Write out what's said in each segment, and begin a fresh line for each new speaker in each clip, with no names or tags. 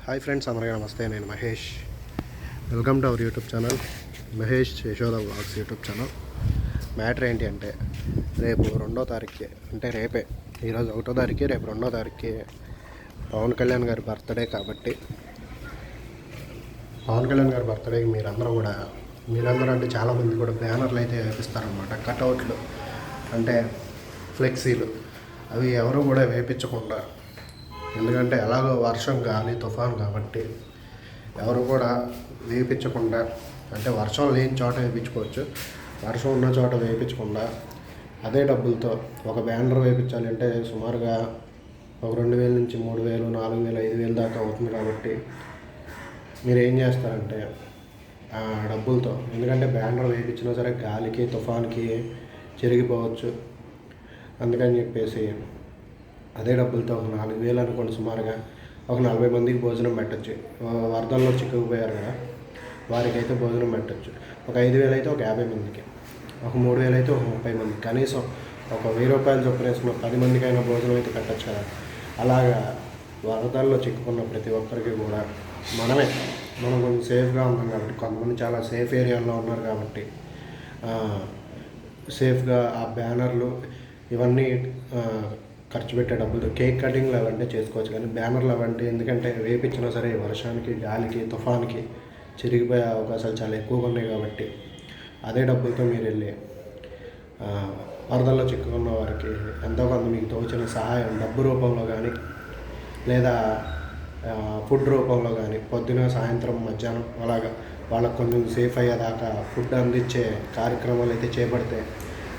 Hi friends, అందరికీ నమస్తే. నేను Mahesh. Welcome to our YouTube channel, Mahesh Yashoda vlogs YouTube channel. Matter ఏంటి అంటే, రేపు 2వ తారీఖుకి, అంటే రేపే, ఈరోజు 1వ తారీఖు, రేపు 2వ తారీఖుకి పవన్ కళ్యాణ్ గారి బర్త్డే. కాబట్టి పవన్ కళ్యాణ్ గారి బర్త్డేకి మీరందరూ అంటే చాలామంది కూడా బ్యానర్లు అయితే వేపిస్తారనమాట. కటౌట్లు అంటే ఫ్లెక్సీలు, అవి ఎవరు కూడా వేయించకుండా, ఎందుకంటే ఎలాగో వర్షం గాలి తుఫాన్ కాబట్టి ఎవరు కూడా వేయించకుండా, అంటే వర్షం లేని చోట వేయించుకోవచ్చు, వర్షం ఉన్న చోట వేయించకుండా అదే డబ్బులతో ఒక బ్యానర్ వేయించాలి అంటే సుమారుగా ఒక 2,000 నుంచి 3,000, 4,000, 5,000 దాకా అవుతుంది. కాబట్టి మీరు ఏం చేస్తారంటే ఆ డబ్బులతో, ఎందుకంటే బ్యానర్ వేయించినా సరే గాలికి తుఫాన్కి చెరిగిపోవచ్చు, అందుకని చెప్పేసి అదే డబ్బులతో ఒక 4,000 అనుకోండి, సుమారుగా ఒక 40 మందికి భోజనం పెట్టచ్చు. వరదల్లో చిక్కుకుపోయారు కదా, వారికైతే భోజనం పెట్టచ్చు. ఒక 5,000 అయితే ఒక 50 మందికి, ఒక 3,000 అయితే ఒక 30 మందికి, కనీసం ఒక 1,000 రూపాయలు చొప్పున వేసుకున్న 10 మందికైనా భోజనం అయితే పెట్టచ్చు కదా. అలాగా వరదల్లో చిక్కుకున్న ప్రతి ఒక్కరికి కూడా మనం కొంచెం సేఫ్గా ఉన్నాం కాబట్టి, కొంతమంది చాలా సేఫ్ ఏరియాలో ఉన్నారు కాబట్టి సేఫ్గా ఆ బ్యానర్లు ఇవన్నీ ఖర్చు పెట్టే డబ్బులతో కేక్ కటింగ్లు అవన్నీ చేసుకోవచ్చు. కానీ బ్యానర్లు అవంటే, ఎందుకంటే వేపించినా సరే వర్షానికి గాలికి తుఫాన్కి చిరిగిపోయే అవకాశాలు చాలా ఎక్కువగా ఉన్నాయి. కాబట్టి అదే డబ్బులతో మీరు వెళ్ళి వరదల్లో చిక్కుకున్న వారికి ఎంతో కొంత మీకు తోచిన సహాయం డబ్బు రూపంలో కానీ, లేదా ఫుడ్ రూపంలో కానీ, పొద్దున సాయంత్రం మధ్యాహ్నం అలాగా వాళ్ళకు కొంచెం సేఫ్ అయ్యేదాకా ఫుడ్ అందించే కార్యక్రమాలు అయితే చేపడితే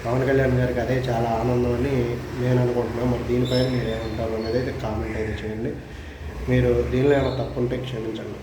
పవన్ కళ్యాణ్ గారికి అదే చాలా ఆనందం అని నేను అనుకుంటున్నాను. మరి దీనిపైన మీరు ఏమంటారు అనేది అయితే కామెంట్ అయితే చేయండి. మీరు దీనిలో ఏమైనా తప్పు ఉంటే క్షమించండి.